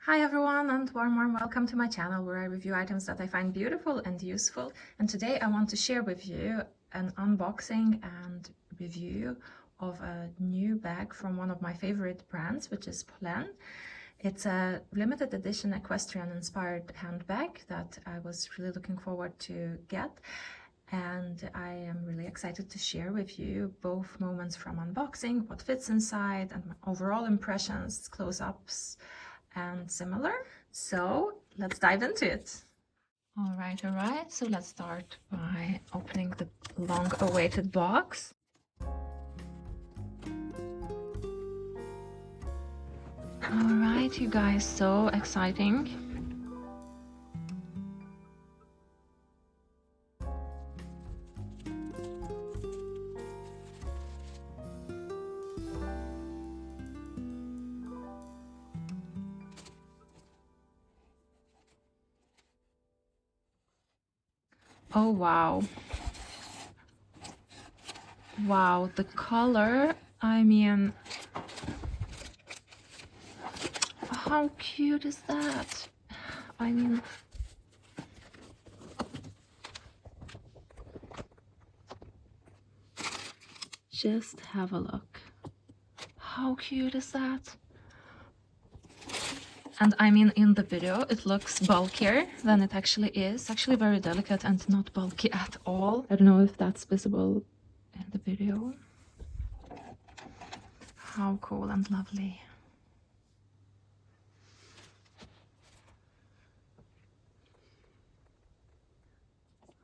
Hi everyone, and warm welcome to my channel where I review items that I find beautiful and useful. And today I want to share with you an unboxing and review of a new bag from one of my favorite brands, which is Polène. It's a limited edition equestrian inspired handbag that I was really looking forward to get. And I am really excited to share with you both moments from unboxing, what fits inside, and my overall impressions, close-ups, and similar. So let's dive into it. All right. So let's start by opening the long-awaited box. All right, you guys, so exciting. Oh, wow. Wow, the color, I mean, how cute is that? I mean, just have a look. How cute is that? And I mean, in the video, it looks bulkier than it actually is. Actually very delicate and not bulky at all. I don't know if that's visible in the video. How cool and lovely.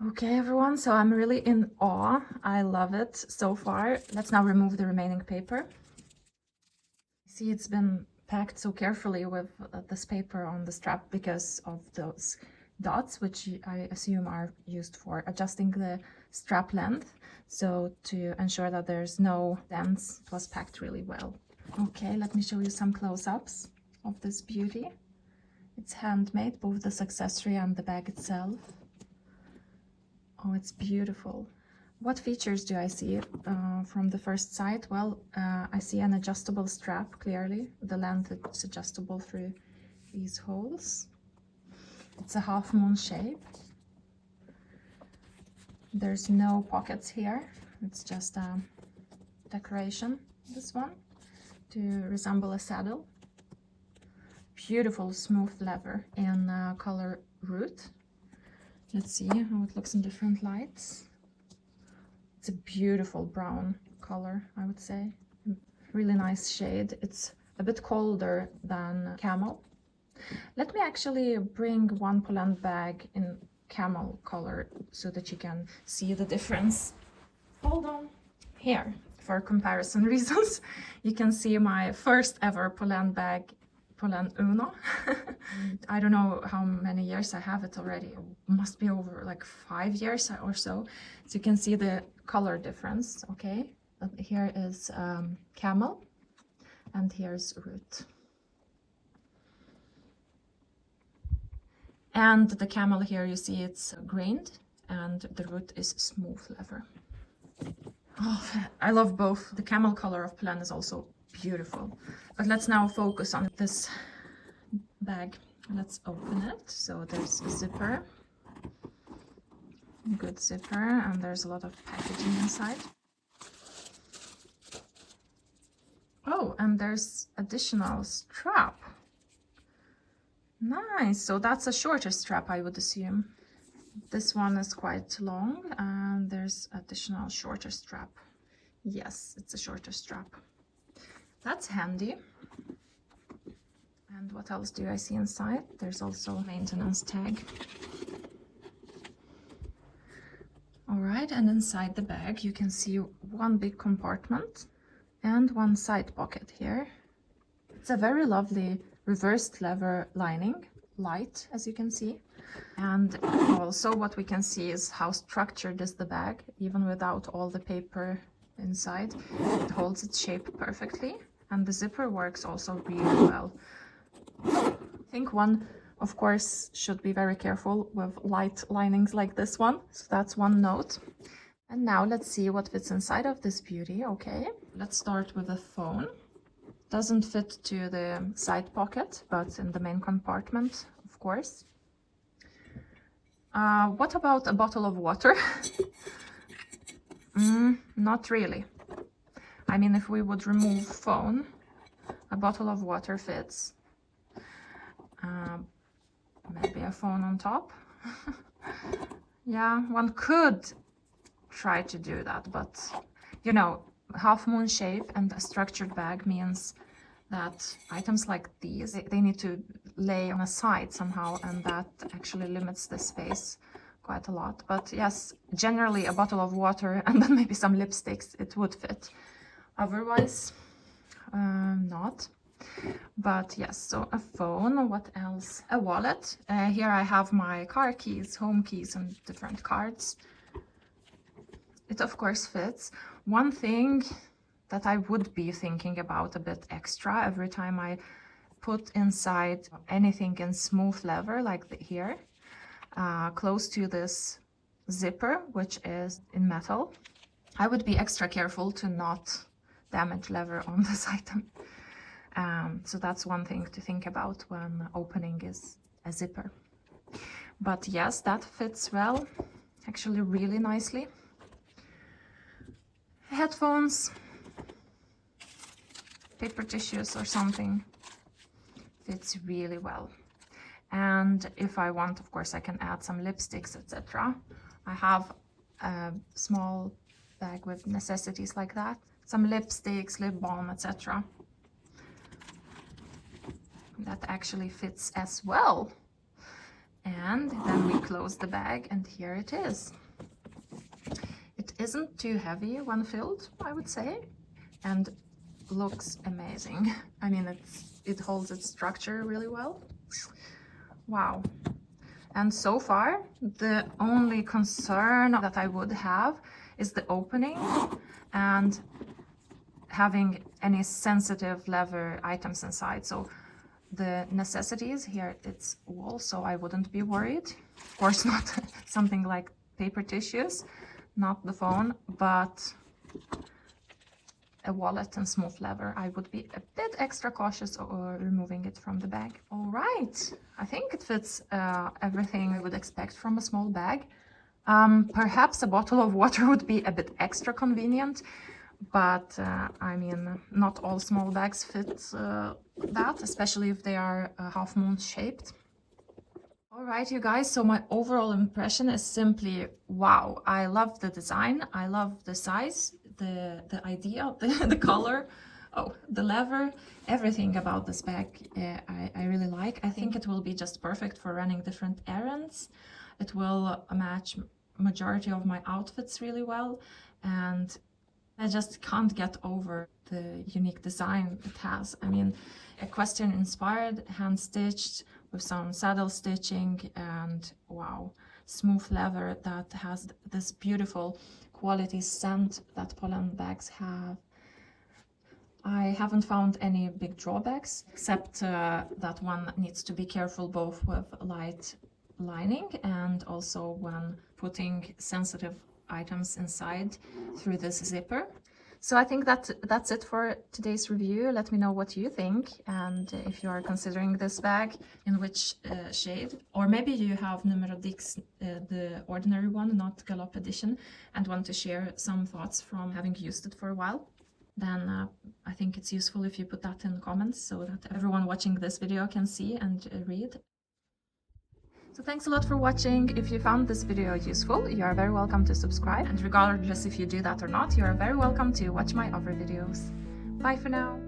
Okay, everyone, so I'm really in awe. I love it so far. Let's now remove the remaining paper. See, it's been packed so carefully with this paper on the strap because of those dots, which I assume are used for adjusting the strap length. So to ensure that there's no dents, it was packed really well. Okay, let me show you some close-ups of this beauty. It's handmade, both this accessory and the bag itself. Oh, it's beautiful. What features do I see from the first sight? Well, I see an adjustable strap, clearly. The length is adjustable through these holes. It's a half moon shape. There's no pockets here. It's just a decoration, this one, to resemble a saddle. Beautiful smooth leather in color root. Let's see how it looks in different lights. It's a beautiful brown color, I would say. Really nice shade. It's a bit colder than Camel. Let me actually bring one Polène bag in Camel color so that you can see the difference. Hold on. Here, for comparison reasons, you can see my first ever Polène bag, Polène Uno. I don't know how many years I have it already. It must be over like 5 years or so. So you can see the color difference, okay? Here is Camel and here's Root. And the Camel here, you see it's grained and the Root is smooth leather. Oh, I love both. The Camel color of Polène is also beautiful. But let's now focus on this bag. Let's open it. So there's a zipper, good zipper, and there's a lot of packaging inside. Oh, and there's additional strap. Nice. So that's a shorter strap, I would assume. This one is quite long, and there's additional shorter strap. Yes, it's a shorter strap. That's handy. And what else do I see inside? There's also a maintenance tag. All right, and inside the bag you can see one big compartment and one side pocket here. It's a very lovely reversed leather lining, light as you can see. And also what we can see is how structured is the bag, even without all the paper inside. It holds its shape perfectly. And the zipper works also really well. I think one, of course, should be very careful with light linings like this one. So that's one note. And now let's see what fits inside of this beauty. Okay, let's start with the phone. Doesn't fit to the side pocket, but in the main compartment, of course. What about a bottle of water? Not really. I mean, if we would remove phone, a bottle of water fits. Maybe a phone on top. Yeah, one could try to do that, but you know, half moon shape and a structured bag means that items like these, they need to lay on a side somehow, and that actually limits the space quite a lot. But yes, generally a bottle of water and then maybe some lipsticks, it would fit. Otherwise, not. But yes, so a phone, what else? A wallet. Here I have my car keys, home keys, and different cards. It of course fits. One thing that I would be thinking about a bit extra every time I put inside anything in smooth leather, like here, close to this zipper, which is in metal, I would be extra careful to not damage leather on this item. So that's one thing to think about when opening is a zipper. But yes, that fits well, actually really nicely. Headphones, paper tissues or something, fits really well. And if I want, of course, I can add some lipsticks, etc. I have a small bag with necessities like that. Some lipsticks, lip balm, etc. That actually fits as well. And then we close the bag, and here it is. It isn't too heavy when filled, I would say, and looks amazing. I mean, it holds its structure really well. Wow. And so far, the only concern that I would have is the opening and having any sensitive leather items inside. So the necessities here, it's wool, so I wouldn't be worried. Of course, not something like paper tissues, not the phone, but a wallet and smooth leather, I would be a bit extra cautious or removing it from the bag. All right, I think it fits everything I would expect from a small bag. Perhaps a bottle of water would be a bit extra convenient, but I mean, not all small bags fit that, especially if they are half moon shaped. All right, you guys, so my overall impression is simply wow. I love the design, I love the size, the idea, the color, the leather, everything about this bag I really like. I think it will be just perfect for running different errands. It will match majority of my outfits really well, and I just can't get over the unique design it has. I mean, equestrian inspired, hand stitched with some saddle stitching, and wow, smooth leather that has this beautiful quality scent that Polène bags have. I haven't found any big drawbacks, except that one needs to be careful both with light lining and also when putting sensitive items inside through this zipper. So I think that's it for today's review. Let me know what you think, and if you are considering this bag, in which shade, or maybe you have Numéro, the ordinary one, not Galop edition, and want to share some thoughts from having used it for a while. Then I think it's useful if you put that in the comments so that everyone watching this video can see and read. So thanks a lot for watching. If you found this video useful, you are very welcome to subscribe, and regardless if you do that or not, you are very welcome to watch my other videos. Bye for now.